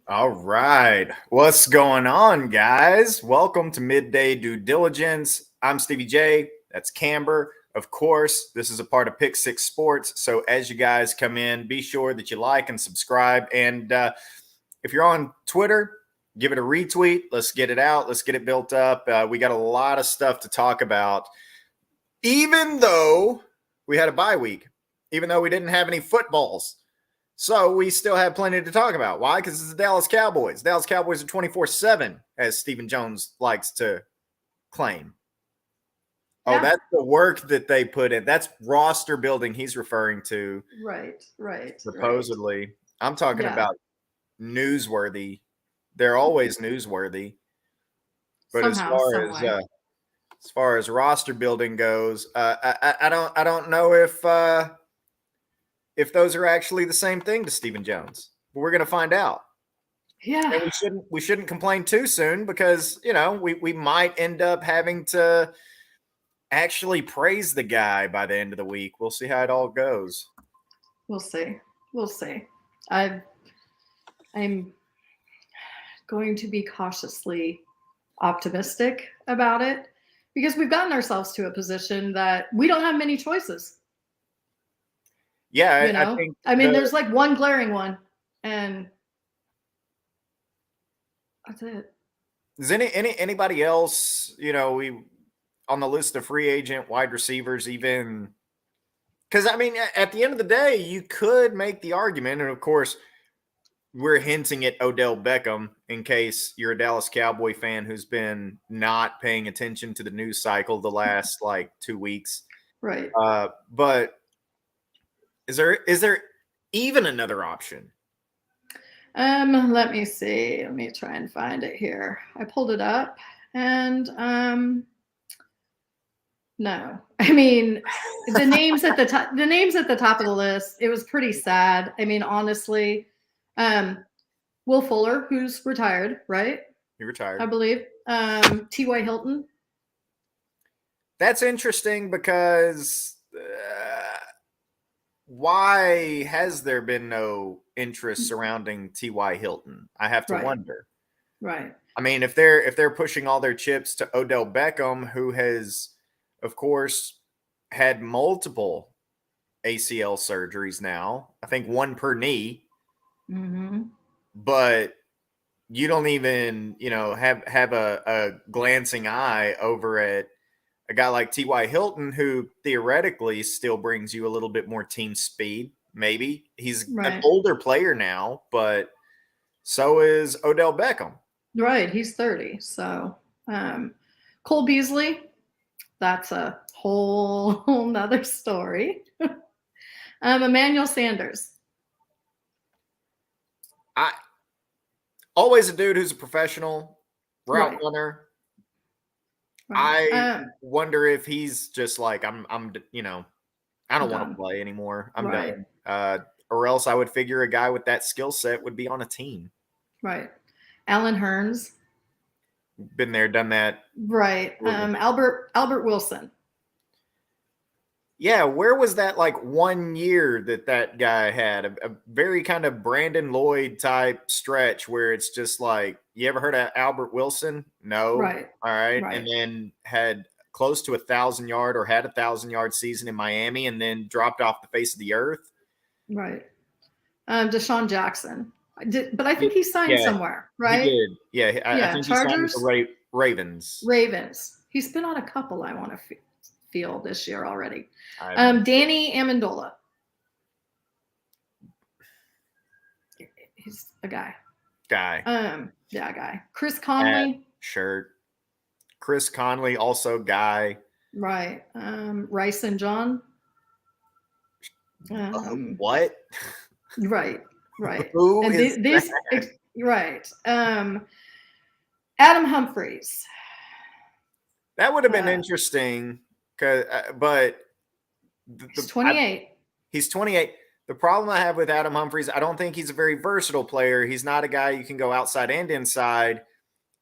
All right. What's going on, guys? Welcome to Midday Due Diligence. I'm Stevie J. That's Camber. Of course, this is a part of Pick Six Sports. So as you guys come in, be sure that you like and subscribe. And if you're on Twitter, give it a retweet. Let's get it out. Let's get it built up. We got a lot of stuff to talk about. Even though we had a bye week, even though we didn't have any footballs. So we still have plenty to talk about. Why? Because it's the Dallas Cowboys. Dallas Cowboys are 24/7, as Stephen Jones likes to claim. Yeah. Oh, that's the work that they put in. That's roster building he's referring to. Right. Supposedly. I'm talking Yeah. about newsworthy. They're always newsworthy. But Somehow, some way. as far as roster building goes, I don't know if those are actually the same thing to Stephen Jones. But we're going to find out. Yeah. And we shouldn't complain too soon because, we might end up having to actually praise the guy by the end of the week. We'll see how it all goes. We'll see. I'm going to be cautiously optimistic about it because we've gotten ourselves to a position that we don't have many choices. Yeah, I mean, there's like one glaring one, and that's it. Is anybody else, we on the list of free agent wide receivers even? Because, I mean, at the end of the day, you could make the argument, and of course, we're hinting at Odell Beckham in case you're a Dallas Cowboy fan who's been not paying attention to the news cycle the last, 2 weeks. Right. But is there even another option? Let me see. Let me try and find it here. I pulled it up, and no. I mean, the names at the top. The names at the top of the list. It was pretty sad. I mean, honestly, Will Fuller, who's retired, right? He retired, I believe. T.Y. Hilton. That's interesting because why has there been no interest surrounding T.Y. Hilton? I have to wonder. Right. I mean, if they're pushing all their chips to Odell Beckham, who has, of course, had multiple ACL surgeries now, I think one per knee. Mm-hmm. But you don't even, have a glancing eye over at a guy like T.Y. Hilton, who theoretically still brings you a little bit more team speed. Maybe he's an older player now, but so is Odell Beckham. Right. He's 30. So Cole Beasley, that's a whole nother story. Emmanuel Sanders. Always a dude who's a professional route runner. Right. I wonder if he's just like, I don't want to play anymore. I'm done. Or else I would figure a guy with that skill set would be on a team. Right. Alan Hearns. Been there, done that. Right. Albert Wilson. Yeah, where was that 1 year that guy had a very kind of Brandon Lloyd type stretch where it's just like, you ever heard of Albert Wilson? No. Right. All right. And then had close to 1,000-yard or had 1,000-yard season in Miami and then dropped off the face of the earth. Right. Deshaun Jackson. But I think he signed somewhere, right? He did. Yeah. I think Chargers? he signed with the Ravens. He's been on a couple, I want to feel this year already. Danny Amendola. He's a guy. Guy. Chris Conley. Shirt. Chris Conley, also guy. Right. Rice and John. What? Right. Who is that? Right. Adam Humphries. That would have been interesting, but he's 28. He's 28. The problem I have with Adam Humphries, I don't think he's a very versatile player. He's not a guy you can go outside and inside.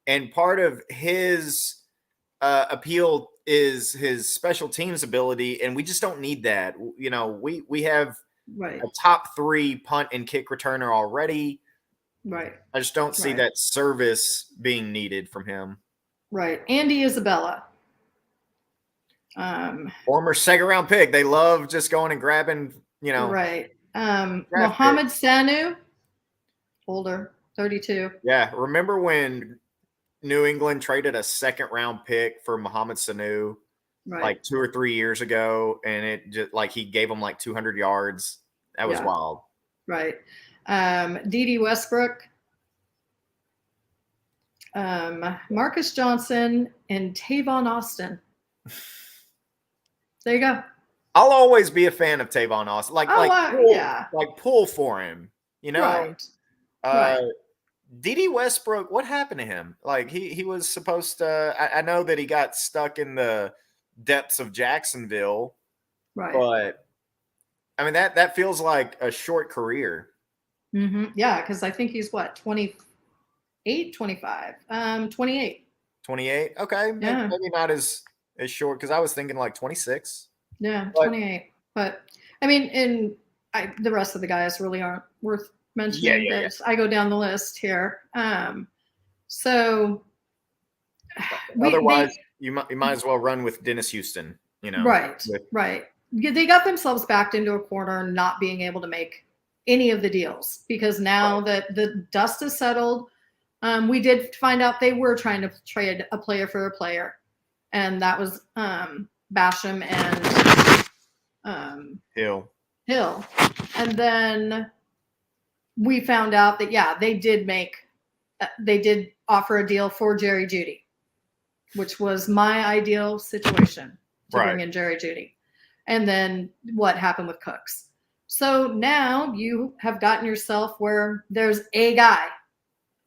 And part of his appeal is his special teams ability, and we just don't need that. We have a top 3 punt and kick returner already. Right. I just don't see Right. that service being needed from him. Right. Andy Isabella. Former second round pick. They love just going and grabbing, Right. draft Mohamed picks. Sanu, older, 32. Yeah. Remember when New England traded a second round pick for Mohamed Sanu Right. like 2 or 3 years ago, and it just like he gave them like 200 yards. That was wild. Right. Dede Westbrook, Marcus Johnson, and Tavon Austin. There you go. I'll always be a fan of Tavon Austin. Like pull for him, Right. Dede Westbrook, what happened to him? Like he was supposed to. I know that he got stuck in the depths of Jacksonville, Right. but I mean that feels like a short career. Mm-hmm. Yeah, because I think he's what, 28, 25, 28. 28. Okay, Yeah. maybe not as short because I was thinking like 26. Yeah, 28. But I mean, the rest of the guys really aren't worth mentioning. Yeah. I go down the list here. So otherwise, you might as well run with Dennis Houston. Right. They got themselves backed into a corner, not being able to make any of the deals because now that the dust is settled, we did find out they were trying to trade a player for a player, and that was Basham and Hill. And then we found out that they did offer a deal for Jerry Jeudy, which was my ideal situation to bring in Jerry Jeudy. And then what happened with Cooks. So now you have gotten yourself where there's a guy.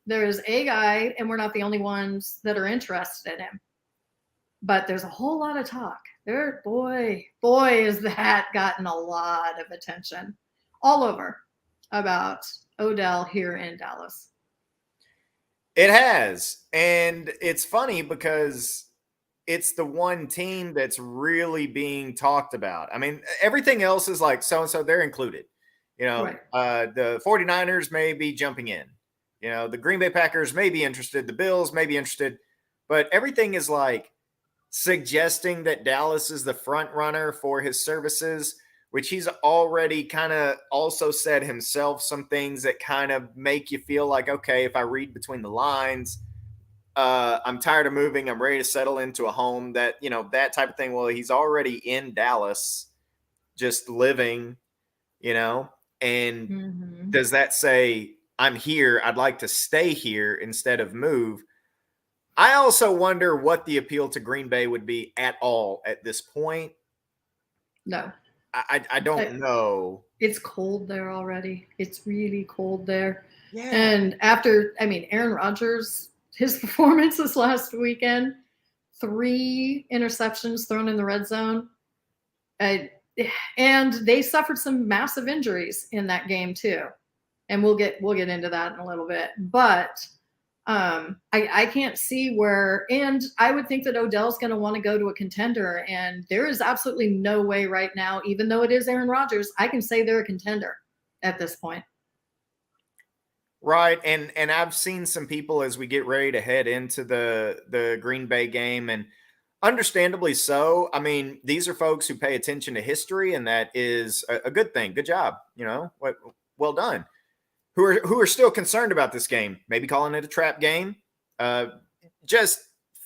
There is a guy, and we're not the only ones that are interested in him. But there's a whole lot of talk. Boy, has that gotten a lot of attention all over about Odell here in Dallas. It has. And it's funny because it's the one team that's really being talked about. I mean, everything else is like so-and-so, they're included. The 49ers may be jumping in. The Green Bay Packers may be interested. The Bills may be interested. But everything is like suggesting that Dallas is the front runner for his services, which he's already kind of also said himself some things that kind of make you feel like, okay, if I read between the lines, I'm tired of moving. I'm ready to settle into a home that type of thing. Well, he's already in Dallas, just living, and does that say I'm here? I'd like to stay here instead of move. I also wonder what the appeal to Green Bay would be at all at this point. No, I don't know. It's cold there already. It's really cold there. Yeah. And Aaron Rodgers, his performance this last weekend, 3 interceptions thrown in the red zone. And they suffered some massive injuries in that game too. And we'll get into that in a little bit. But I can't see where, and I would think that Odell's going to want to go to a contender, and there is absolutely no way right now, even though it is Aaron Rodgers, I can say they're a contender at this point. Right. And I've seen some people as we get ready to head into the Green Bay game, and understandably so. I mean, these are folks who pay attention to history, and that is a good thing. Good job. Well done. Who are still concerned about this game, maybe calling it a trap game, just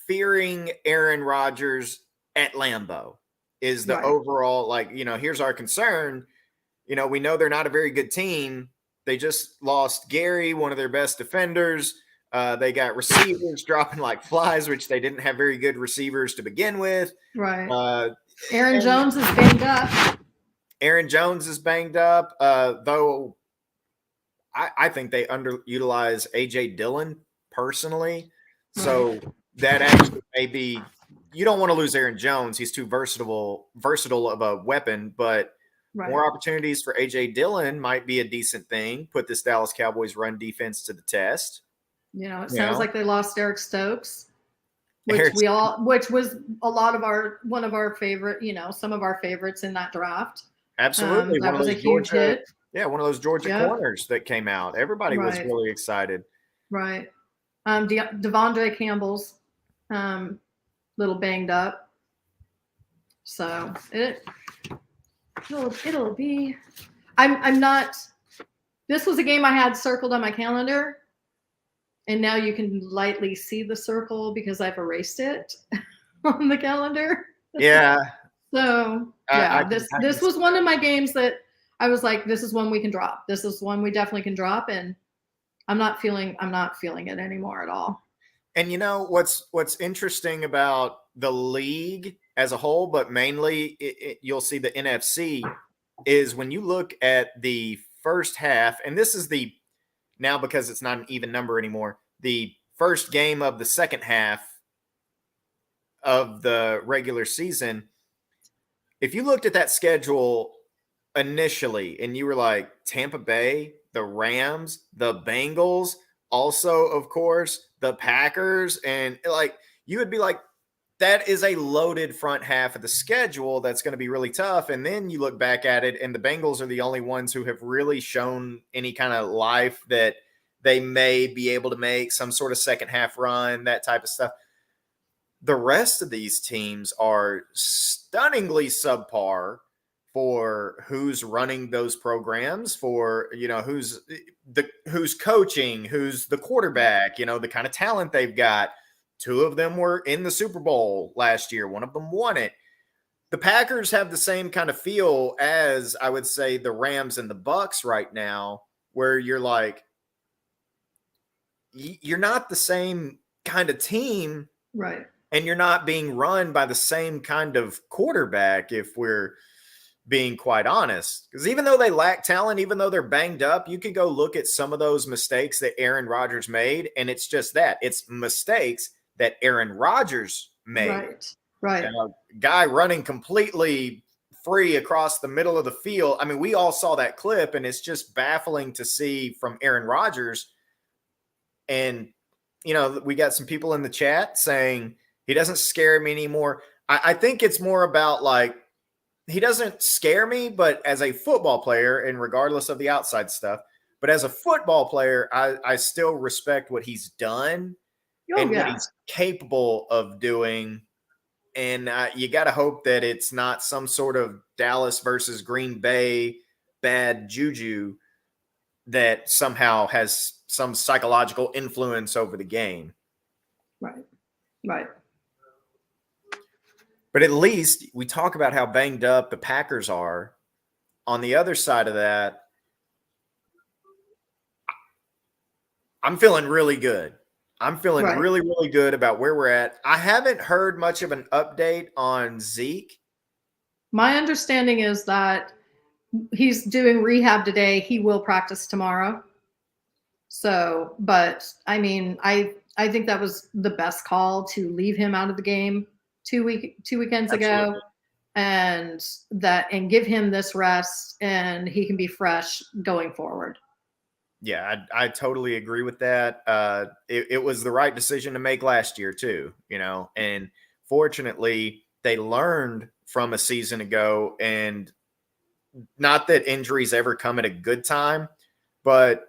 fearing Aaron Rodgers at Lambeau is the overall, here's our concern. We know they're not a very good team. They just lost Gary, one of their best defenders. They got receivers dropping like flies, which they didn't have very good receivers to begin with. Right. Aaron Jones is banged up. Though I think they underutilize A.J. Dillon personally. So that actually may be – you don't want to lose Aaron Jones. He's too versatile of a weapon, but more opportunities for A.J. Dillon might be a decent thing. Put this Dallas Cowboys run defense to the test. It sounds like they lost Eric Stokes, which was one of our favorite, some of our favorites in that draft. Absolutely. That was a huge hit. Yeah, one of those Georgia Yep. corners that came out. Everybody was Right. really excited. Right. Devondre Campbell's little banged up. So it'll be. I'm not. This was a game I had circled on my calendar, and now you can lightly see the circle because I've erased it on the calendar. Yeah. So yeah, this was one of my games that I was like, this is one we can drop. This is one we definitely can drop, and I'm not feeling it anymore at all. And you know what's interesting about the league as a whole, but mainly you'll see the NFC is when you look at the first half, and this is the now because it's not an even number anymore, the first game of the second half of the regular season. If you looked at that schedule initially and you were like Tampa Bay, the Rams, the Bengals, also, of course, the Packers, and like you would be like, that is a loaded front half of the schedule that's going to be really tough. And then you look back at it, and the Bengals are the only ones who have really shown any kind of life that they may be able to make some sort of second half run, that type of stuff. The rest of these teams are stunningly subpar for who's running those programs, for who's coaching, who's the quarterback, the kind of talent they've got. Two of them were in the Super Bowl last year. One of them won it. The Packers have the same kind of feel as, I would say, the Rams and the Bucks right now, where you're like, you're not the same kind of team. Right. And you're not being run by the same kind of quarterback, if we're being quite honest. Because even though they lack talent, even though they're banged up, you can go look at some of those mistakes that Aaron Rodgers made, and it's just that. It's mistakes that Aaron Rodgers made. Right. A guy running completely free across the middle of the field. I mean, we all saw that clip, and it's just baffling to see from Aaron Rodgers. And, we got some people in the chat saying he doesn't scare me anymore. I think it's more about like, he doesn't scare me, but as a football player, and regardless of the outside stuff, but as a football player, I still respect what he's done what he's capable of doing. And you got to hope that it's not some sort of Dallas versus Green Bay bad juju that somehow has some psychological influence over the game. Right. But at least we talk about how banged up the Packers are. On the other side of that, I'm feeling really good. I'm feeling really, really good about where we're at. I haven't heard much of an update on Zeke. My understanding is that he's doing rehab today. He will practice tomorrow. So, but I mean, I think that was the best call to leave him out of the game two weekends ago, and give him this rest, and he can be fresh going forward. Yeah, I totally agree with that. It was the right decision to make last year too, and fortunately they learned from a season ago, and not that injuries ever come at a good time, but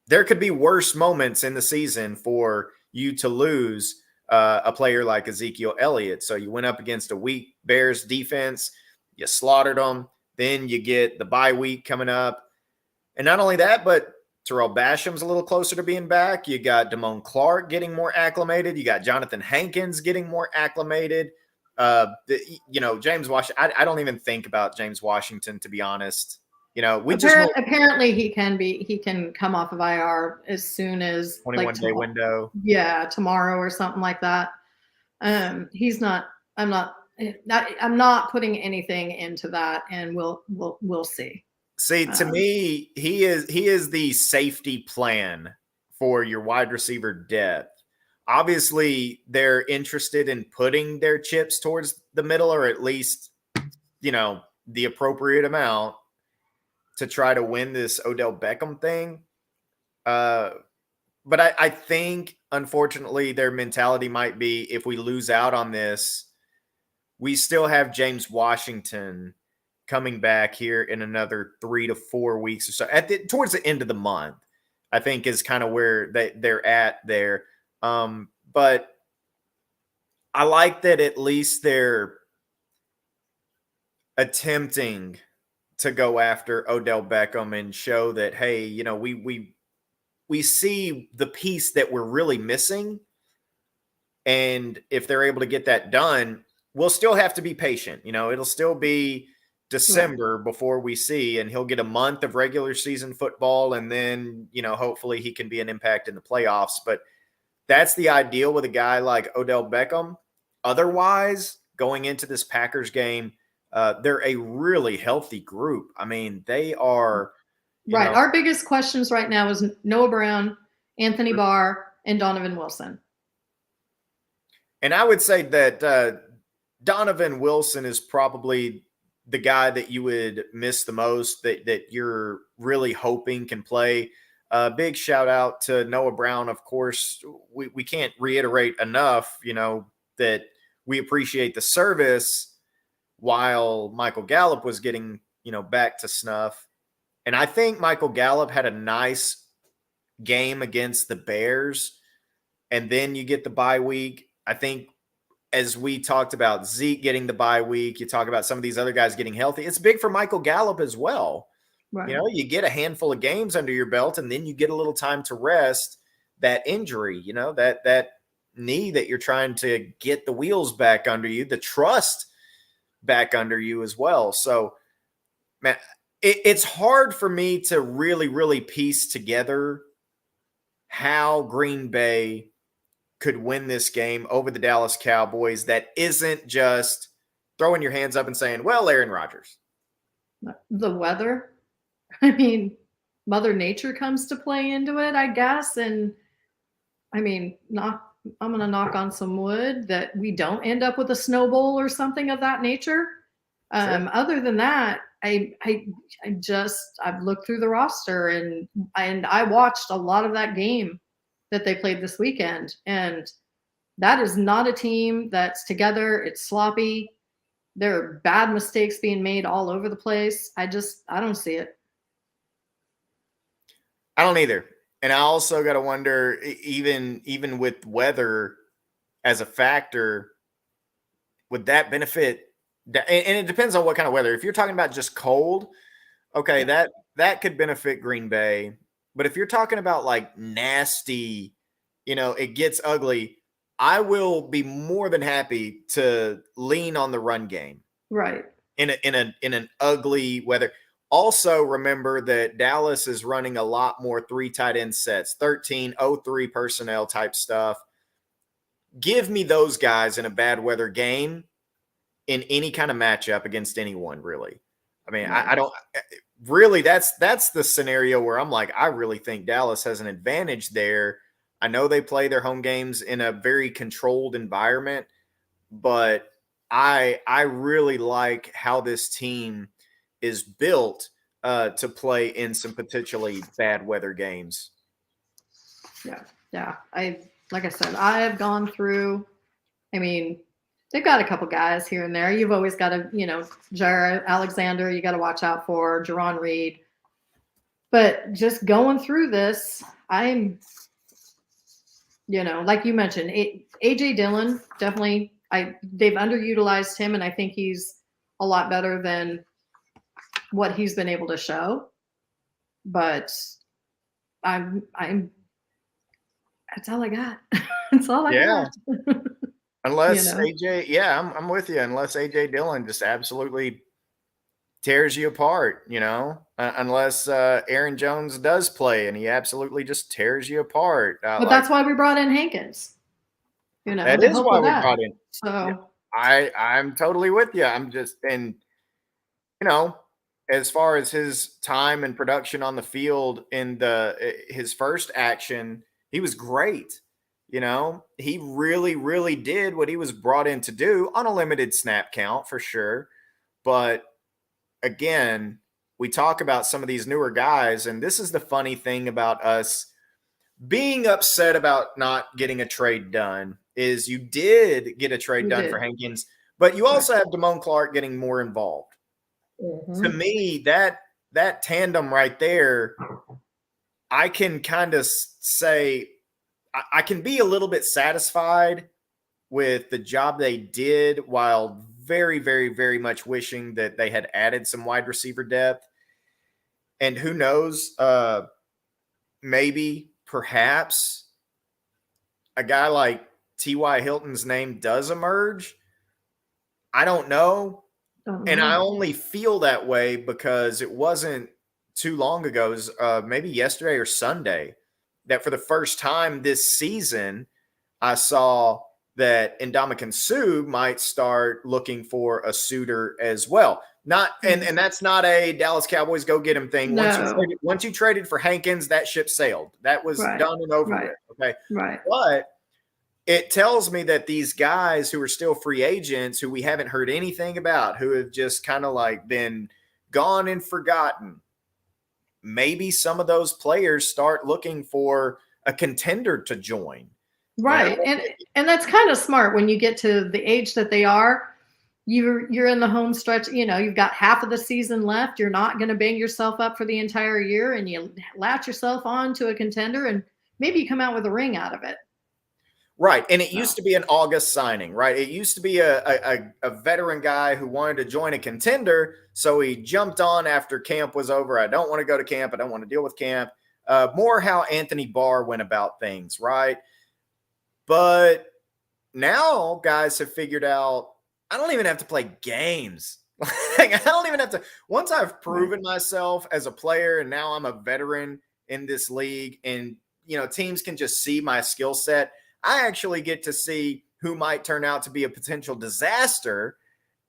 there could be worse moments in the season for you to lose a player like Ezekiel Elliott. So you went up against a weak Bears defense, you slaughtered them, then you get the bye week coming up. And not only that, but Terrell Basham's a little closer to being back. You got Damone Clark getting more acclimated. You got Jonathan Hankins getting more acclimated. James Washington, I don't even think about James Washington, to be honest. Apparently he can come off of IR as soon as 21-day window. Yeah, tomorrow or something like that. He's not. I'm not putting anything into that, and we'll see. See, to me, he is the safety plan for your wide receiver depth. Obviously, they're interested in putting their chips towards the middle, or at least, the appropriate amount to try to win this Odell Beckham thing. But I think, unfortunately, their mentality might be, if we lose out on this, we still have James Washington coming back here in another 3 to 4 weeks or so. Towards the end of the month, I think is kind of where they're at there. But I like that at least they're attempting to go after Odell Beckham and show that, hey, we see the piece that we're really missing. And if they're able to get that done, we'll still have to be patient. It'll still be December before we see, and he'll get a month of regular season football. And then, hopefully he can be an impact in the playoffs. But that's the ideal with a guy like Odell Beckham. Otherwise, going into this Packers game, they're a really healthy group. I mean, they are. Right. Our biggest questions right now is Noah Brown, Anthony Barr, and Donovan Wilson. And I would say that Donovan Wilson is probably the guy that you would miss the most, that you're really hoping can play. Big shout out to Noah Brown. Of course, we can't reiterate enough, that we appreciate the service while Michael Gallup was getting, back to snuff. And I think Michael Gallup had a nice game against the Bears. And then you get the bye week. I think as we talked about Zeke getting the bye week, you talk about some of these other guys getting healthy. It's big for Michael Gallup as well. Right. You get a handful of games under your belt, and then you get a little time to rest that injury, that knee that you're trying to get the wheels back under you, the trust back under you as well. So, man, it's hard for me to really, really piece together how Green Bay could win this game over the Dallas Cowboys that isn't just throwing your hands up and saying, well, Aaron Rodgers. The weather. I mean, Mother Nature comes to play into it, I guess. And I mean, I'm going to knock on some wood that we don't end up with a snow bowl or something of that nature. Sure. Other than that, I've looked through the roster and I watched a lot of that game that they played this weekend. And that is not a team that's together. It's sloppy. There are bad mistakes being made all over the place. I don't see it. I don't either. And I also got to wonder, even with weather as a factor, would that benefit? And it depends on what kind of weather. If you're talking about just cold, okay, that could benefit Green Bay. But if you're talking about like nasty, it gets ugly, I will be more than happy to lean on the run game. Right. In an ugly weather. Also, remember that Dallas is running a lot more 3 tight end sets, 13-03 personnel type stuff. Give me those guys in a bad weather game in any kind of matchup against anyone, really. I mean, right. I don't really, that's the scenario where I'm like, I really think Dallas has an advantage there. I know they play their home games in a very controlled environment, but I really like how this team is built to play in some potentially bad weather games. Yeah. Like I said, I have gone through, I mean, they've got a couple guys here and there. You've always got to, Jair Alexander, you got to watch out for, Jerron Reed. But just going through this, I'm, like you mentioned, A.J. Dillon, definitely, they've underutilized him, and I think he's a lot better than what he's been able to show. But I'm that's all I got. That's all I got. Unless AJ, I'm with you. Unless AJ Dillon just absolutely tears you apart, unless Aaron Jones does play and he absolutely just tears you apart. But that's why we brought in Hankins. That is why we brought in. So I'm totally with you. I'm just, and as far as his time and production on the field in his first action, he was great. He really, really did what he was brought in to do on a limited snap count for sure. But again, we talk about some of these newer guys, and this is the funny thing about us being upset about not getting a trade done is you did get a trade done for Hankins, but you also have Damone Clark getting more involved. to me, that tandem right there, I can kind of say I can be a little bit satisfied with the job they did, while very, very, very much wishing that they had added some wide receiver depth. And who knows, maybe, perhaps a guy like T.Y. Hilton's name does emerge. I don't know. And I only feel that way because it wasn't too long ago, it was, maybe yesterday or Sunday, that for the first time this season, I saw that Ndamukong Suh might start looking for a suitor as well. Not and that's not a Dallas Cowboys go get him thing. No. Once you traded for Hankins, that ship sailed. That was done and over with. Okay. Right. But it tells me that these guys who are still free agents, who we haven't heard anything about, who have just kind of like been gone and forgotten, maybe some of those players start looking for a contender to join. Right. And that's kind of smart when you get to the age that they are. You're in the home stretch, you've got half of the season left. You're not going to bang yourself up for the entire year, and you latch yourself on to a contender and maybe you come out with a ring out of it. Right. And it used to be an August signing, right? It used to be a veteran guy who wanted to join a contender. So he jumped on after camp was over. I don't want to go to camp. I don't want to deal with camp. More how Anthony Barr went about things, right? But now guys have figured out, I don't even have to play games. I don't even have to. Once I've proven myself as a player and now I'm a veteran in this league and, teams can just see my skill set, I actually get to see who might turn out to be a potential disaster.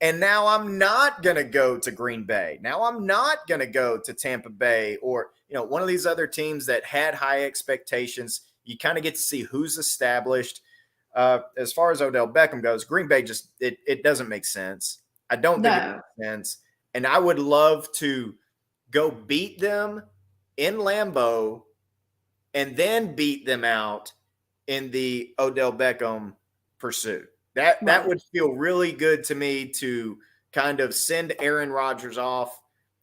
And now I'm not going to go to Green Bay. Now I'm not going to go to Tampa Bay or, one of these other teams that had high expectations. You kind of get to see who's established. As far as Odell Beckham goes, Green Bay just, it doesn't make sense. I don't think it makes sense. And I would love to go beat them in Lambeau and then beat them out in the Odell Beckham pursuit. That would feel really good to me, to kind of send Aaron Rodgers off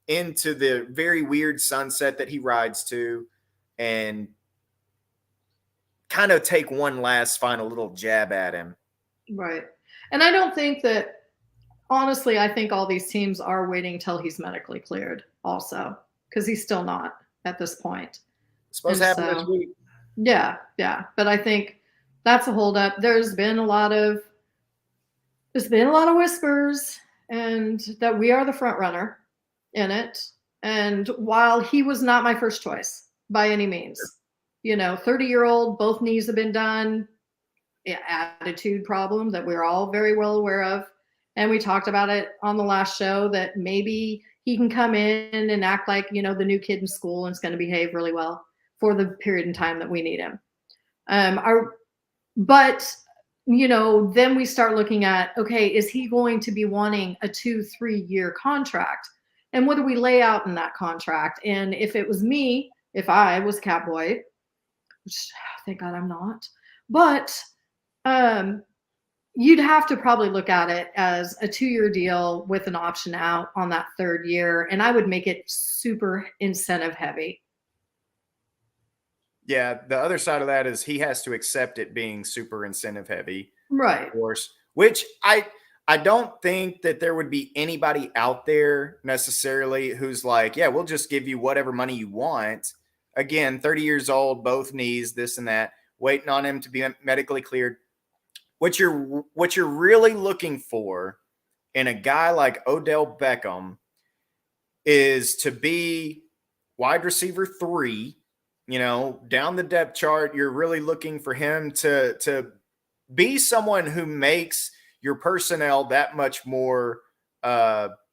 into the very weird sunset that he rides to and kind of take one last final little jab at him. Right. And I don't think that, honestly, I think all these teams are waiting till he's medically cleared also, because he's still not at this point. It's supposed to happen this week. Yeah. But I think that's a holdup. There's been a lot of whispers and that we are the front runner in it. And while he was not my first choice by any means, 30-year-old, both knees have been done, attitude problem that we're all very well aware of. And we talked about it on the last show that maybe he can come in and act like, the new kid in school and is going to behave really well for the period in time that we need him. But then we start looking at, okay, is he going to be wanting a 2-3 year contract? And what do we lay out in that contract? And if it was me, if I was Catboy, which thank God I'm not, but you'd have to probably look at it as a 2-year deal with an option out on that 3rd year. And I would make it super incentive heavy. Yeah, the other side of that is he has to accept it being super incentive heavy. Right. Of course, which I don't think that there would be anybody out there necessarily who's like, yeah, we'll just give you whatever money you want. Again, 30 years old, both knees, this and that, waiting on him to be medically cleared. What you're really looking for in a guy like Odell Beckham is to be wide receiver 3, down the depth chart. You're really looking for him to be someone who makes your personnel that much more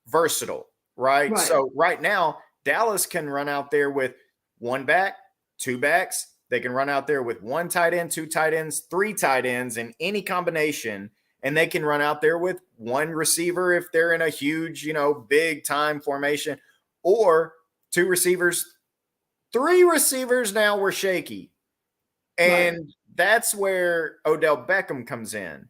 versatile, right? So right now, Dallas can run out there with 1 back, 2 backs. They can run out there with 1 tight end, 2 tight ends, 3 tight ends in any combination. And they can run out there with 1 receiver if they're in a huge, big time formation, or 2 receivers. 3 receivers now we're shaky. And that's where Odell Beckham comes in.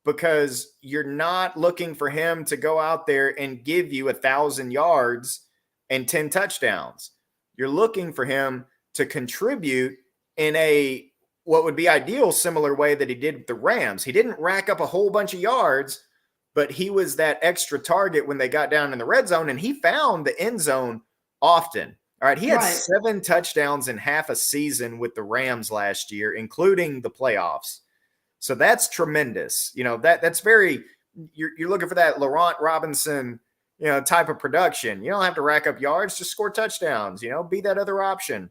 because you're not looking for him to go out there and give you 1,000 yards and 10 touchdowns. You're looking for him to contribute in a what would be ideal similar way that he did with the Rams. He didn't rack up a whole bunch of yards, but he was that extra target when they got down in the red zone, and he found the end zone often. All right, he had 7 touchdowns in half a season with the Rams last year, including the playoffs. So that's tremendous. That's very you're looking for that Laurent Robinson, type of production. You don't have to rack up yards, just score touchdowns, be that other option.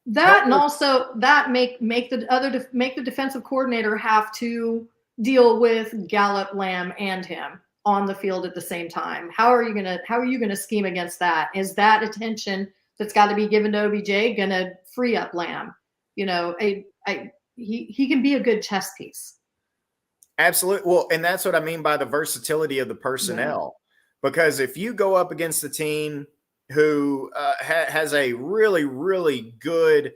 That and also that make the defensive coordinator have to deal with Gallup, Lamb, and him on the field at the same time. How are you gonna scheme against that? Is that attention that's got to be given to OBJ gonna free up Lamb? He can be a good chess piece. Absolutely. Well, and that's what I mean by the versatility of the personnel. Yeah. Because if you go up against a team who has a really, really good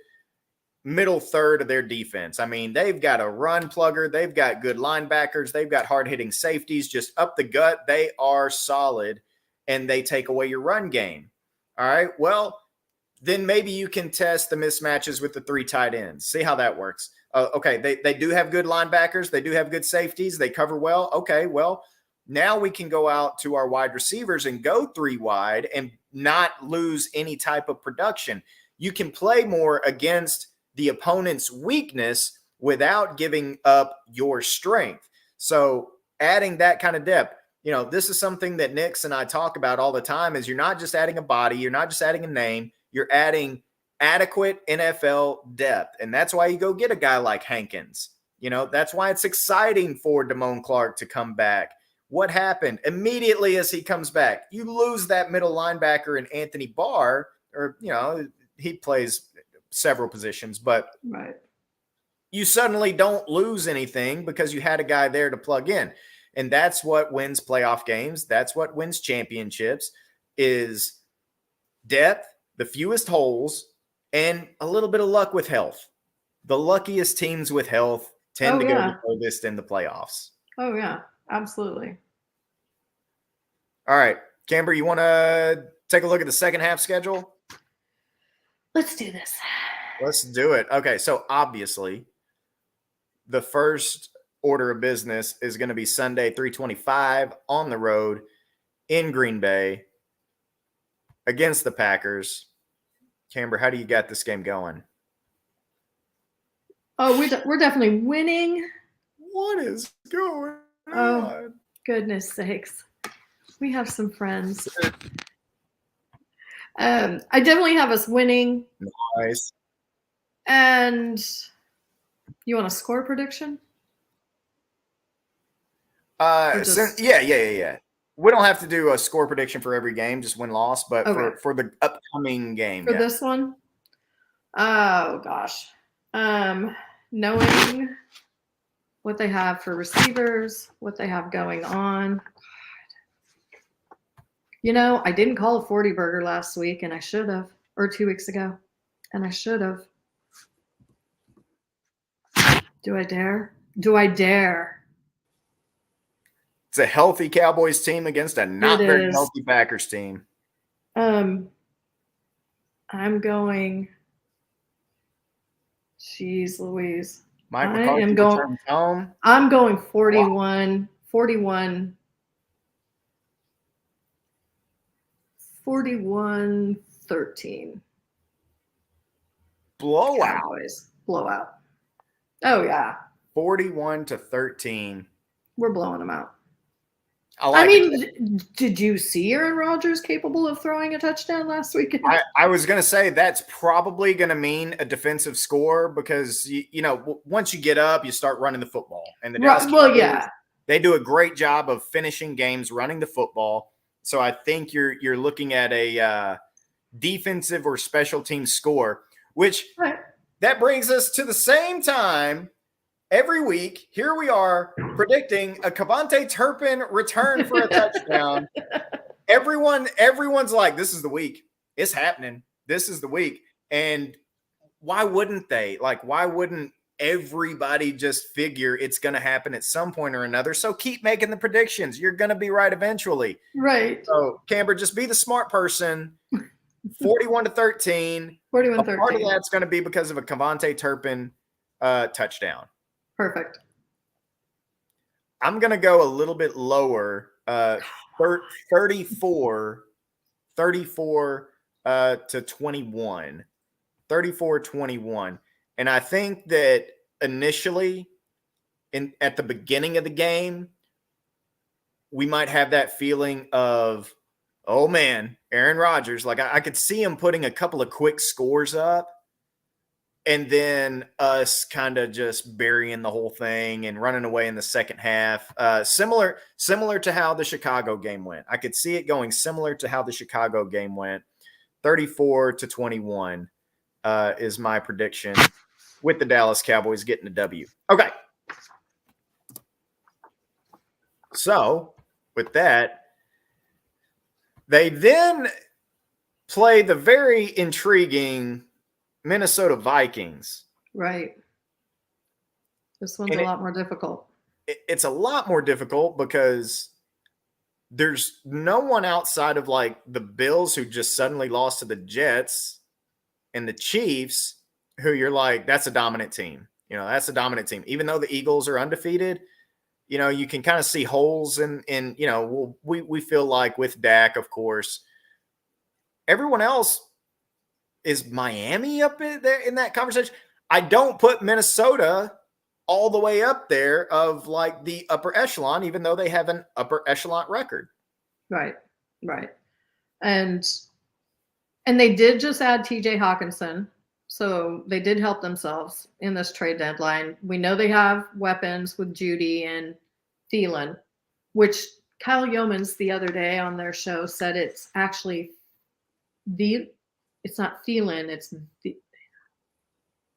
middle third of their defense. I mean, they've got a run plugger. They've got good linebackers. They've got hard-hitting safeties. Just up the gut, they are solid, and they take away your run game. All right, well, then maybe you can test the mismatches with the 3 tight ends. See how that works. Okay, they do have good linebackers. They do have good safeties. They cover well. Okay, well, now we can go out to our wide receivers and go 3 wide and not lose any type of production. You can play more against the opponent's weakness without giving up your strength. So adding that kind of depth, this is something that Nix and I talk about all the time is you're not just adding a body, you're not just adding a name, you're adding adequate NFL depth. And that's why you go get a guy like Hankins. That's why it's exciting for Damone Clark to come back. What happened? Immediately as he comes back, you lose that middle linebacker in Anthony Barr, or, he plays several positions, but you suddenly don't lose anything because you had a guy there to plug in. And that's what wins playoff games. That's what wins championships is depth, the fewest holes, and a little bit of luck with health. The luckiest teams with health tend to go the furthest in the playoffs. Oh, yeah, absolutely. All right, Camber, you want to take a look at the second half schedule? Let's do this. Let's do it. Okay, so obviously the first order of business is going to be Sunday, 3:25 on the road in Green Bay against the Packers. Camber, how do you got this game going? Oh, we're definitely winning. What is going on? Oh, goodness sakes. We have some friends. I definitely have us winning. Nice. And you want a score prediction? Yeah. We don't have to do a score prediction for every game, just win-loss, but for the upcoming game. For this one? Oh, gosh. Knowing what they have for receivers, what they have going on. I didn't call a 40 burger last week, and I should have, or 2 weeks ago, and I should have. Do I dare? It's a healthy Cowboys team against a not very healthy Packers team. I'm going. Jeez Louise. Mike McCarthy returns home. I'm going 41. 41-13. Blowout. Cowboys. Blowout. Oh, yeah. 41-13. We're blowing them out. I mean, did you see Aaron Rodgers capable of throwing a touchdown last week? I was going to say that's probably going to mean a defensive score because, once you get up, you start running the football. And the Dallas Cowboys, they do a great job of finishing games running the football. So I think you're looking at a defensive or special team score, which that brings us to the same time every week. Here we are predicting a Kevontae Turpin return for a touchdown. Everyone's like, this is the week. It's happening. This is the week. And why wouldn't they? Why wouldn't everybody just figure it's going to happen at some point or another. So keep making the predictions. You're going to be right eventually. Right. So Camber, just be the smart person. 41-13. 41-13. Part of that's going to be because of a Kevontae Turpin touchdown. Perfect. I'm going to go a little bit lower. 34 to 21. 34-21. And I think that initially at the beginning of the game, we might have that feeling of, oh man, Aaron Rodgers. Like I could see him putting a couple of quick scores up and then us kind of just burying the whole thing and running away in the second half. Similar to how the Chicago game went. I could see it going similar to how the Chicago game went. 34-21 is my prediction with the Dallas Cowboys getting a W. Okay. So with that, they then play the very intriguing Minnesota Vikings. Right. This one's a lot more difficult. It's a lot more difficult because there's no one outside of like the Bills who just suddenly lost to the Jets and the Chiefs who you're like, that's a dominant team. You know, that's a dominant team. Even though the Eagles are undefeated, you know, you can kind of see holes in you know, we feel like with Dak, of course. Everyone else is Miami up in there in that conversation. I don't put Minnesota all the way up there of like the upper echelon, even though they have an upper echelon record. Right. And they did just add TJ Hawkinson. So they did help themselves in this trade deadline. We know they have weapons with Judy and Thielen, which Kyle Yeomans the other day on their show said it's actually it's not Thielen,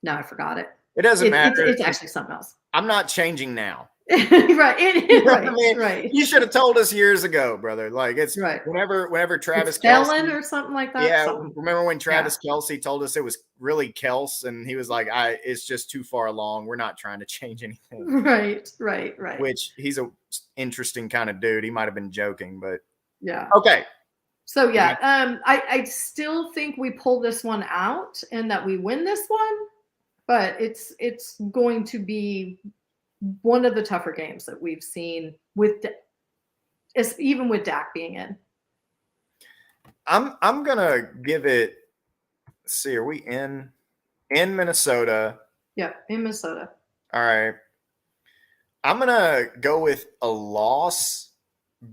no, I forgot it. It doesn't matter. It's actually something else. I'm not changing now. Right. Right. You should have told us years ago, brother. Like it's right. Whenever Travis Kelce or something like that. Yeah. Remember when Travis Kelce told us it was really Kels and he was like, it's just too far along. We're not trying to change anything. Right. Which he's a interesting kind of dude. He might have been joking, but yeah. Okay. So I still think we pull this one out and that we win this one, but it's going to be one of the tougher games that we've seen even with Dak being in. I'm gonna give it. Let's see, are we in Minnesota? Yeah, in Minnesota. All right. I'm gonna go with a loss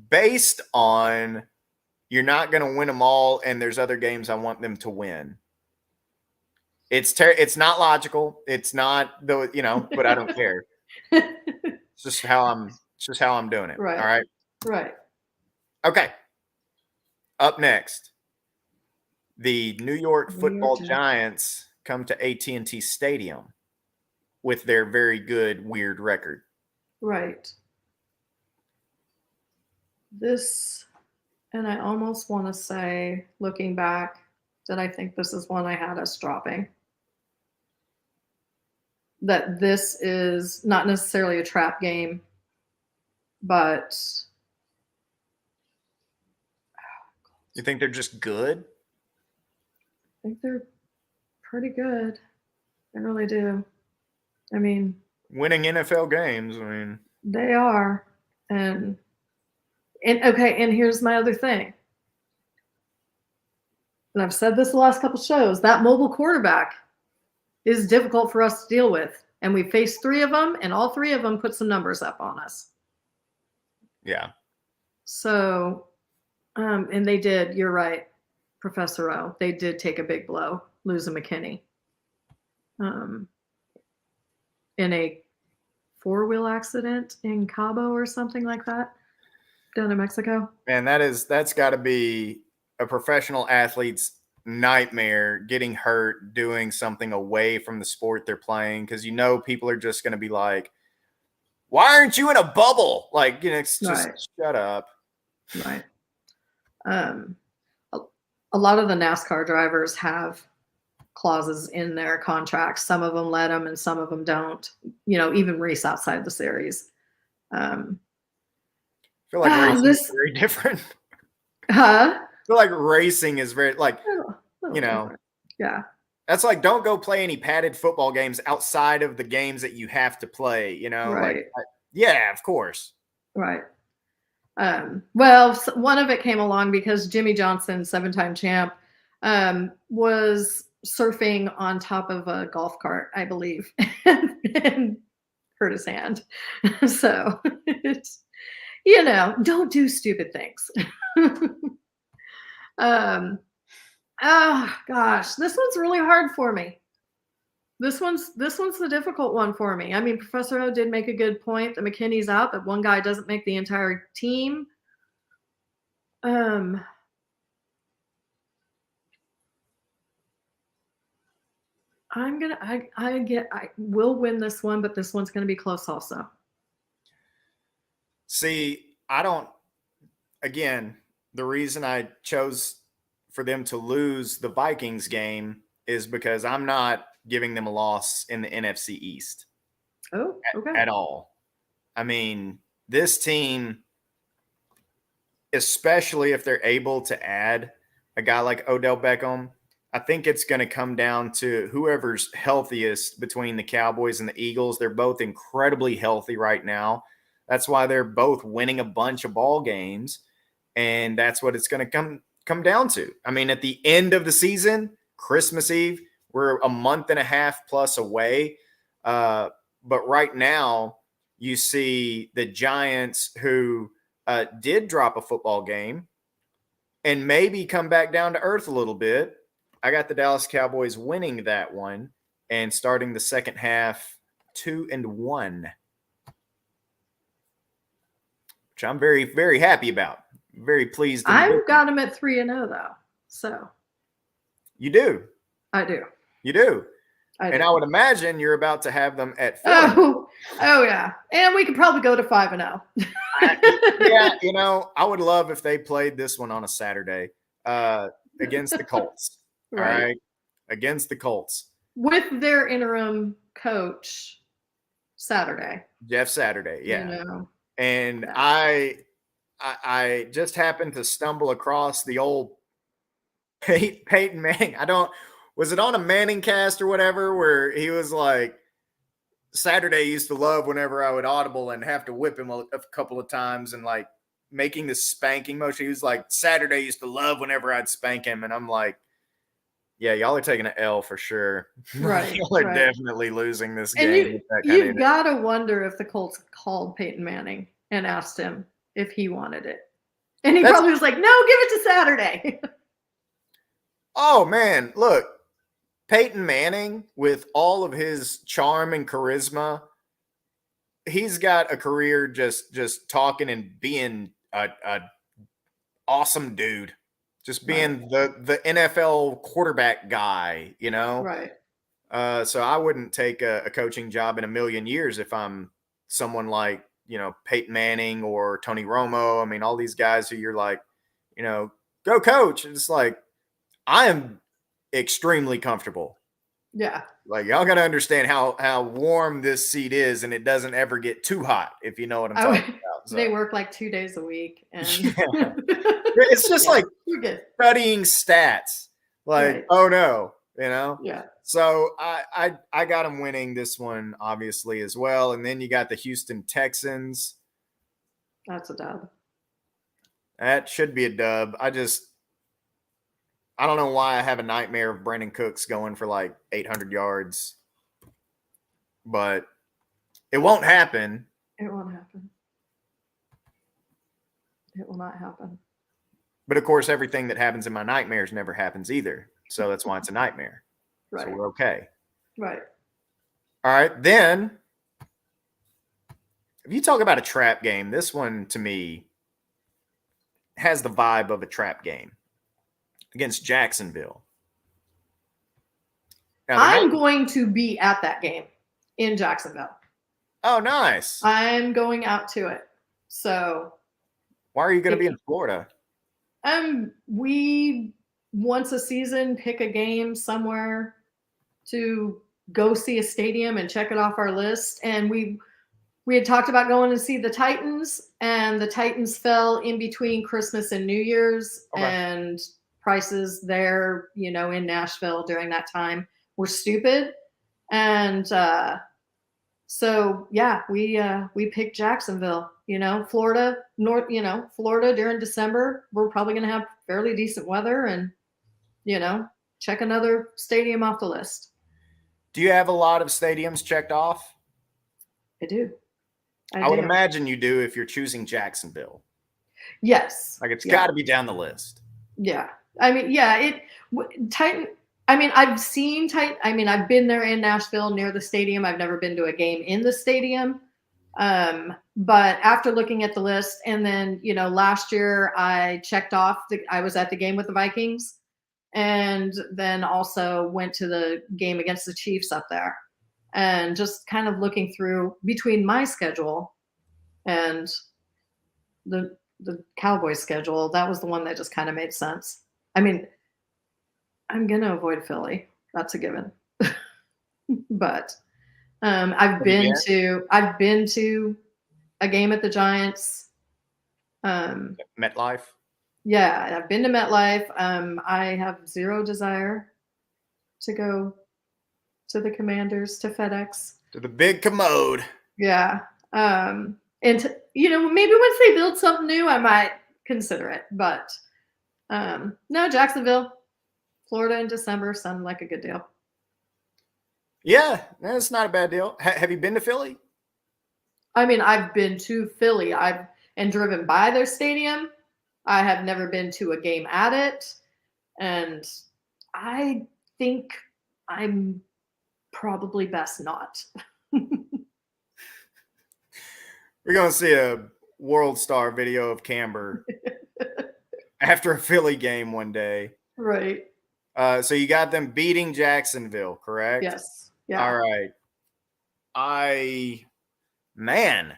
based on you're not gonna win them all, and there's other games I want them to win. It's not logical. It's not though, but I don't care. It's just how I'm doing it. Right. All right. Right. Okay. Up next, the New York Football Giants come to AT&T Stadium with their very good, weird record. Right. This, and I almost want to say, looking back, that I think this is one I had us dropping. That this is not necessarily a trap game, but you think they're just good? I think they're pretty good. I really do. I mean, winning NFL games. I mean, they are. And okay, and here's my other thing. And I've said this the last couple shows, that mobile quarterback is difficult for us to deal with. And we faced 3 of them, and all 3 of them put some numbers up on us. Yeah. So, and they did, you're right, Professor O. They did take a big blow, losing McKinney. In a 4-wheel accident in Cabo or something like that down in Mexico. Man, that's got to be a professional athlete's nightmare, getting hurt doing something away from the sport they're playing, because people are just going to be like, why aren't you in a bubble? Like, it's just shut up. Right. A lot of the NASCAR drivers have clauses in their contracts. Some of them let them and some of them don't, you know, even race outside the series. I feel like racing is This, very different. huh? I feel like racing is very, like, you know, Different. Yeah. that's like, don't go play any padded football games outside of the games that you have to play, you know? Right. Like, yeah, of course. Right. Well, one of it came along because Jimmy Johnson, 7-time champ, was surfing on top of a golf cart, I believe, and hurt his hand. So, it's, you know, don't do stupid things. Oh gosh, this one's really hard for me. This one's the difficult one for me. I mean, Professor O did make a good point that McKinney's out, that one guy doesn't make the entire team. I will win this one, but this one's gonna be close also. See, again, the reason I chose for them to lose the Vikings game is because I'm not giving them a loss in the NFC East. Oh, okay. At all. I mean, this team, especially if they're able to add a guy like Odell Beckham, I think it's going to come down to whoever's healthiest between the Cowboys and the Eagles. They're both incredibly healthy right now. That's why they're both winning a bunch of ball games, and that's what it's going to come down to. I mean, at the end of the season, Christmas Eve, we're a month and a half plus away. But right now, you see the Giants, who did drop a football game and maybe come back down to earth a little bit. I got the Dallas Cowboys winning that one and starting the second half 2-1, which I'm very, very happy about. Very pleased. I've got them at 3-0 though. So you do. I do. You do. I and I would imagine you're about to have them at 4. Oh yeah. And we could probably go to 5-0. Yeah, you know, I would love if they played this one on a Saturday against the Colts. Right. All right. Against the Colts. With their interim coach Saturday. Jeff Saturday, yeah. You know. And yeah. I just happened to stumble across the old Peyton Manning. Was it on a Manning cast or whatever, where he was like, Saturday used to love whenever I would audible and have to whip him a couple of times and like making this spanking motion. He was like, Saturday used to love whenever I'd spank him. And I'm like, yeah, y'all are taking an L for sure. Right. Y'all are definitely losing this and game. You've got to wonder if the Colts called Peyton Manning and asked him if he wanted it. And he probably was like, no, give it to Saturday. Oh, man, look. Peyton Manning, with all of his charm and charisma, he's got a career just talking and being a awesome dude, just being the NFL quarterback guy, you know? Right. So I wouldn't take a coaching job in a million years if I'm someone like, you know, Peyton Manning or Tony Romo. I mean, all these guys who you're like, you know, go coach. And it's like, I am extremely comfortable. Yeah. Like, y'all got to understand how warm this seat is, and it doesn't ever get too hot, if you know what I'm talking about. So. They work like 2 days a week. And yeah. It's just like studying stats. Like, oh no, you know? Yeah. So I got them winning this one, obviously, as well. And then you got the Houston Texans. That's a dub. That should be a dub. I don't know why I have a nightmare of Brandon Cooks going for like 800 yards, but it won't happen. It won't happen. It will not happen. But of course, everything that happens in my nightmares never happens either. So that's why it's a nightmare. Right. So we're okay. Right. All right. Then, if you talk about a trap game, this one to me has the vibe of a trap game. Against Jacksonville. I'm going to be at that game in Jacksonville. Oh, nice. I'm going out to it. So why are you going to be in Florida? We once a season pick a game somewhere to go see a stadium and check it off our list. And we had talked about going to see the Titans, and the Titans fell in between Christmas and New Year's, and prices there, in Nashville during that time were stupid. And so yeah, we picked Jacksonville. Florida Florida during December, we're probably going to have fairly decent weather, and check another stadium off the list. Do you have a lot of stadiums checked off? I do. I would imagine you do if you're choosing Jacksonville. Yes. Like, it's got to be down the list. Yeah. I mean, yeah, Titan. I mean, I've seen Titan. I mean, I've been there in Nashville near the stadium. I've never been to a game in the stadium. But after looking at the list, and then, last year I checked off I was at the game with the Vikings, and then also went to the game against the Chiefs up there. And just kind of looking through between my schedule and the Cowboys schedule, that was the one that just kind of made sense. I mean, I'm going to avoid Philly. That's a given. But I've been to a game at the Giants. MetLife? Yeah, I've been to MetLife. I have zero desire to go to the Commanders, to FedEx. To the big commode. Yeah. And, maybe once they build something new, I might consider it. But no, Jacksonville, Florida in December sounded like a good deal. Yeah, that's not a bad deal. Have you been to Philly? I mean, I've been to Philly. And driven by their stadium. I have never been to a game at it. And I think I'm probably best not. We're going to see a World Star video of Camber after a Philly game one day. Right. So you got them beating Jacksonville, correct? Yes. Yeah. All right. Man.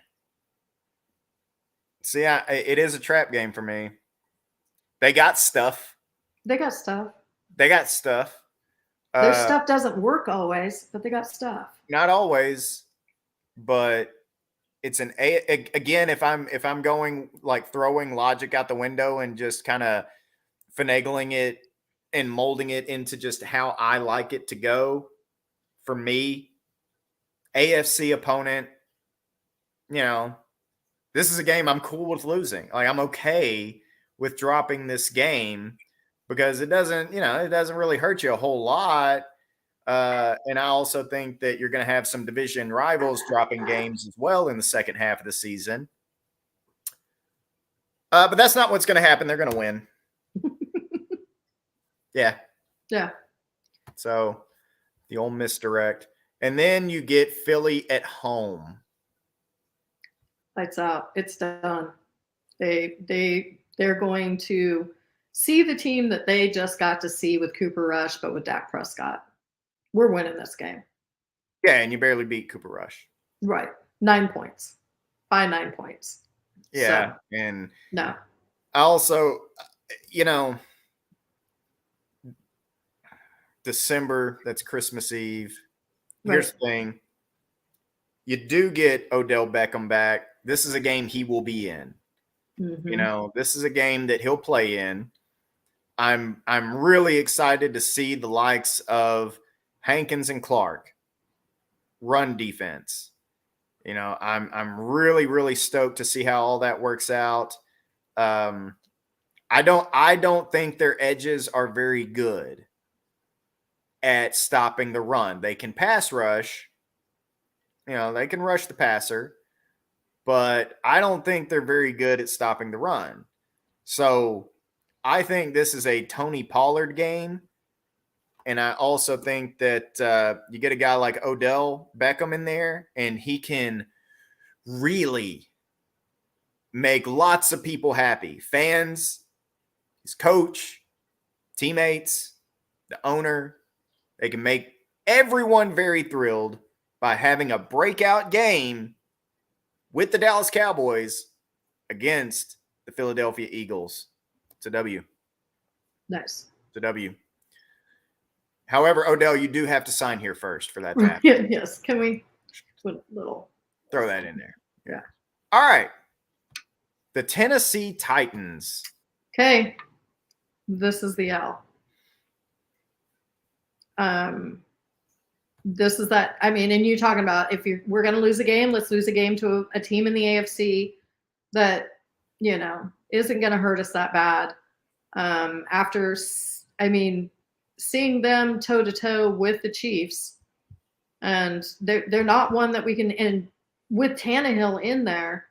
See, it is a trap game for me. They got stuff. Their stuff doesn't work always, but they got stuff. Not always, but it's again, if I'm going like throwing logic out the window and just kind of finagling it and molding it into just how I like it to go, for me, AFC opponent, this is a game I'm cool with losing. Like, I'm okay with dropping this game because it doesn't really hurt you a whole lot. And I also think that you're going to have some division rivals dropping games as well in the second half of the season. But that's not what's going to happen. They're going to win. Yeah. Yeah. So the old misdirect. And then you get Philly at home. Lights out. It's done. They're going to see the team that they just got to see with Cooper Rush, but with Dak Prescott. We're winning this game. Yeah, and you barely beat Cooper Rush. Right. 9 points. By 9 points. Yeah. So, and no. I also, December, that's Christmas Eve. Here's the thing. You do get Odell Beckham back. This is a game he will be in. Mm-hmm. This is a game that he'll play in. I'm really excited to see the likes of Hankins and Clark run defense. I'm really, really stoked to see how all that works out. I don't think their edges are very good at stopping the run. They can pass rush. They can rush the passer, but I don't think they're very good at stopping the run. So I think this is a Tony Pollard game. And I also think that you get a guy like Odell Beckham in there, and he can really make lots of people happy. Fans, his coach, teammates, the owner. They can make everyone very thrilled by having a breakout game with the Dallas Cowboys against the Philadelphia Eagles. It's a W. Nice. It's a W. However, Odell, you do have to sign here first for that to happen. Yes. Can we put a little? Throw that in there. Yeah. All right. The Tennessee Titans. Okay. This is the L. This is that. I mean, and you talking about we're going to lose a game, let's lose a game to a team in the AFC that, isn't going to hurt us that bad. After, seeing them toe to toe with the Chiefs, and they're not one that we can, and with Tannehill in there,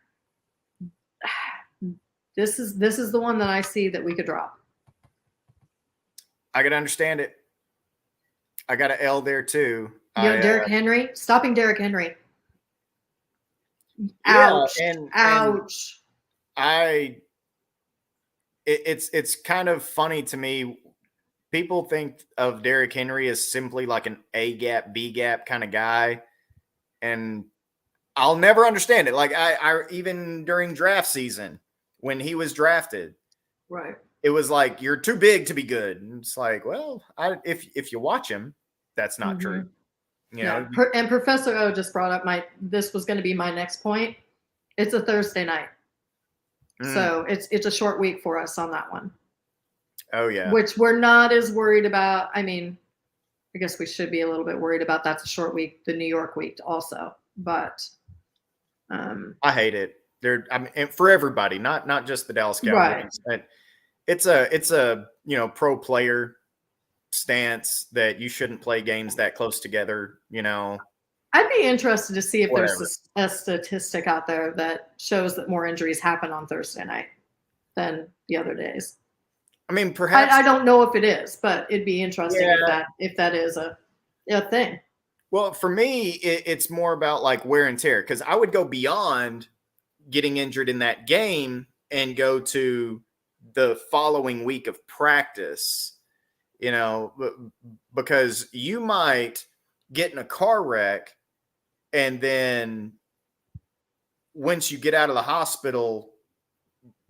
this is the one that I see that we could drop. I can understand it. I got an L there too. Derrick Henry, stopping Derrick Henry. Ouch! Yeah, ouch! It's kind of funny to me. People think of Derrick Henry as simply like an A gap, B gap kind of guy, and I'll never understand it. Like I even during draft season when he was drafted, right? It was like, you're too big to be good. And it's like, well, if you watch him, that's not true. And Professor O just brought up this was going to be my next point. It's a Thursday night. So it's a short week for us on that one. Oh, yeah. Which we're not as worried about. I mean, I guess we should be a little bit worried about. That's a short week, the New York week also. But I hate it. And for everybody, not just the Dallas Cowboys. Right. It's a pro player stance that you shouldn't play games that close together. I'd be interested to see if there's a statistic out there that shows that more injuries happen on Thursday night than the other days. I mean, perhaps I don't know if it is, but it'd be interesting if that is a thing. Well, for me, it's more about like wear and tear, because I would go beyond getting injured in that game and go to the following week of practice, because you might get in a car wreck and then once you get out of the hospital,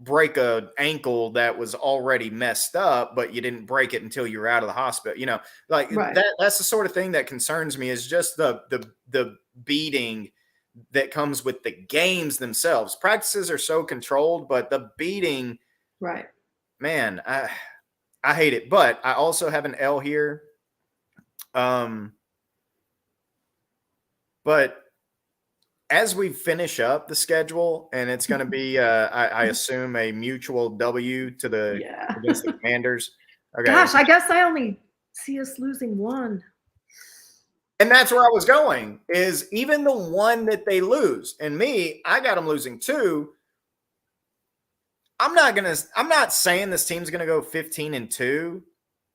break an ankle that was already messed up, but you didn't break it until you were out of the hospital. That's the sort of thing that concerns me, is just the beating that comes with the games themselves. Practices are so controlled, but the beating, right, man, I hate it. But I also have an L here. But as we finish up the schedule, and it's going to be, I assume, a mutual W to against the Commanders. Okay. Gosh, I guess I only see us losing one. And that's where I was going, is even the one that they lose, and I got them losing 2. I'm not saying this team's going to go 15-2.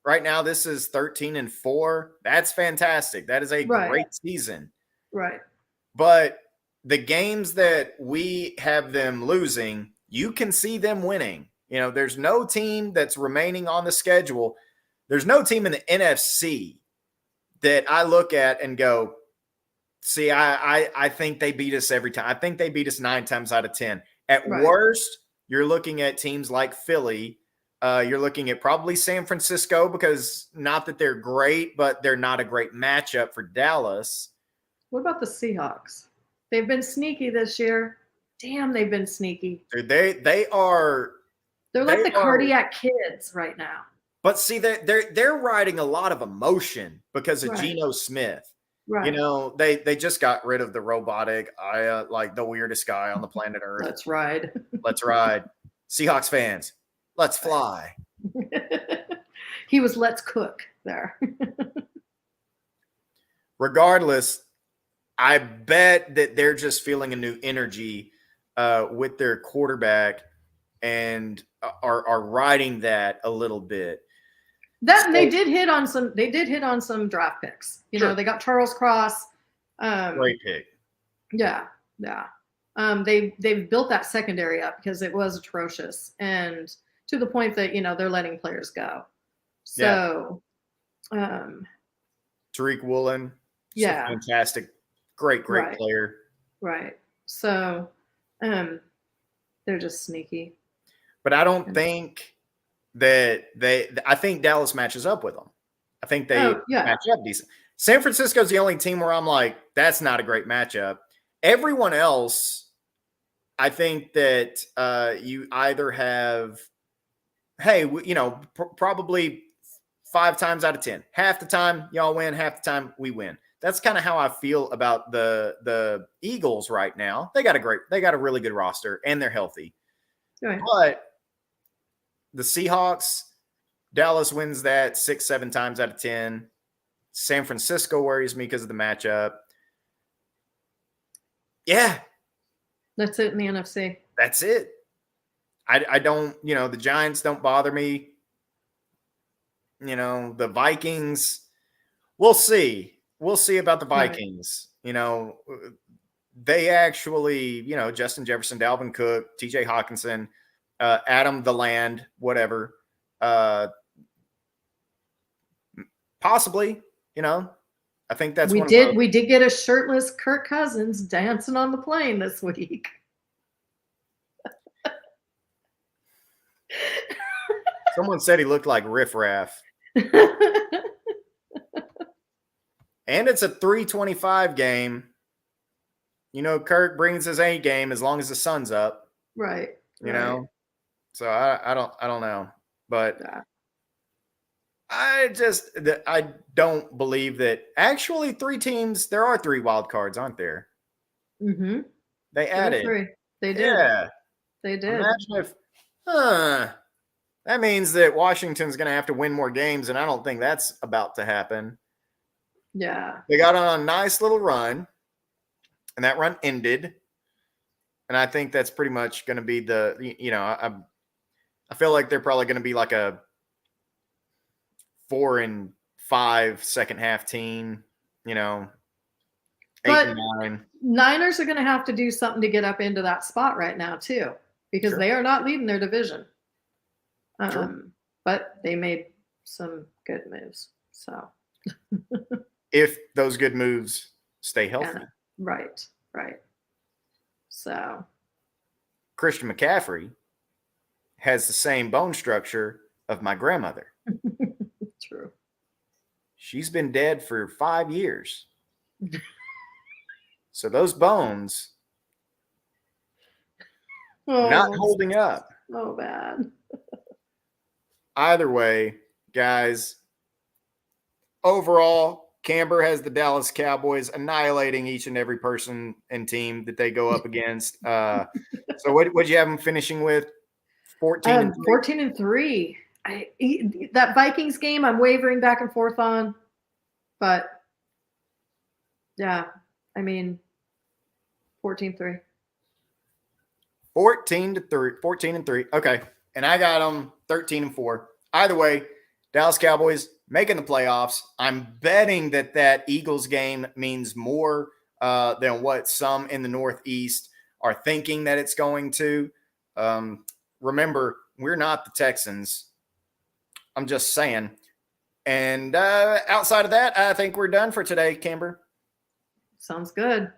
Right now, this is 13-4. That's fantastic. That is a great season. Right. But the games that we have them losing, you can see them winning. There's no team that's remaining on the schedule. There's no team in the NFC that I look at and go, see, I think they beat us every time. I think they beat us 9 times out of 10. At worst, you're looking at teams like Philly. You're looking at probably San Francisco, because not that they're great, but they're not a great matchup for Dallas. What about the Seahawks? They've been sneaky this year. Damn, they've been sneaky. Dude, they are. They're like the cardiac kids right now. But see, they're riding a lot of emotion because of Geno Smith. Right. They just got rid of the robotic, like the weirdest guy on the planet Earth. Let's ride. Let's ride. Seahawks fans, let's fly. He was let's cook there. Regardless, I bet that they're just feeling a new energy with their quarterback and are riding that a little bit. They did hit on some draft picks. They got Charles Cross. Great pick. Yeah. They've built that secondary up because it was atrocious, and to the point that they're letting players go. So, Tariq Woolen, fantastic, great player. Right. So, they're just sneaky. But I don't think that I think Dallas matches up with them. I think they yeah. match up decent. San Francisco's the only team where I'm like, that's not a great matchup. Everyone else, I think that you either have, hey, probably 5 times out of 10. Half the time y'all win, half the time we win. That's kind of how I feel about the Eagles right now. They got a really good roster and they're healthy. Right. But the Seahawks, Dallas wins that 6, 7 times out of 10. San Francisco worries me because of the matchup. Yeah. That's it in the NFC. That's it. I don't, the Giants don't bother me. The Vikings, we'll see. We'll see about the Vikings. Right. They actually, Justin Jefferson, Dalvin Cook, TJ Hawkinson, Adam the Land, whatever. Possibly, I think that's we did get a shirtless Kirk Cousins dancing on the plane this week. Someone said he looked like Riff Raff. And it's a 3:25 game. Kirk brings his A game as long as the sun's up. Right. You know? So I don't know. But yeah. I don't believe that actually 3 teams, there are 3 wild cards, aren't there? Mm-hmm. They added. 3. They did. Yeah. They did. Imagine if that means that Washington's going to have to win more games, and I don't think that's about to happen. Yeah. They got on a nice little run, and that run ended. And I think that's pretty much going to be I feel like they're probably going to be like a 4-5 second half team, 8 but and 9. Niners are going to have to do something to get up into that spot right now too, because they are not leading their division. But they made some good moves. So if those good moves stay healthy. Right. So Christian McCaffrey has the same bone structure of my grandmother. True. She's been dead for 5 years. So those bones not holding up. Oh, bad. Either way, guys, overall, Camber has the Dallas Cowboys annihilating each and every person and team that they go up against. So what'd you have them finishing with? 14-3? 14-3. That Vikings game, I'm wavering back and forth on. But, yeah, 14-3. 14-3. Okay. And I got them 13-4. Either way, Dallas Cowboys making the playoffs. I'm betting that Eagles game means more than what some in the Northeast are thinking that it's going to. Remember, we're not the Texans. I'm just saying. And outside of that, I think we're done for today, Camber. Sounds good.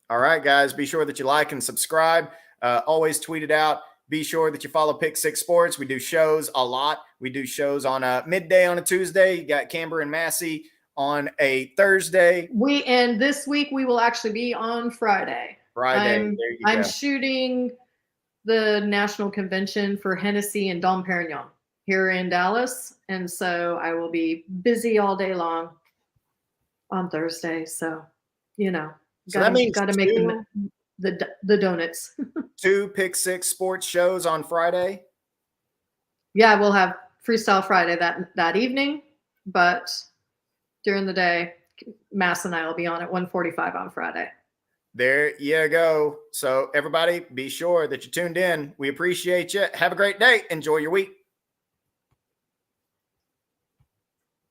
All right, guys. Be sure that you like and subscribe. Always tweet it out. Be sure that you follow Pick 6 Sports. We do shows a lot. We do shows on a midday on a Tuesday. You got Camber and Massey on a Thursday. And this week we will actually be on Friday. I'm shooting the national convention for Hennessy and Dom Perignon here in Dallas. And so I will be busy all day long on Thursday. So, that means got to make the donuts. 2 Pick 6 Sports shows on Friday. Yeah, we'll have Freestyle Friday that evening, but during the day, Mass and I will be on at 1:45 on Friday. There you go. So everybody, be sure that you tuned in. We appreciate you. Have a great day. Enjoy your week.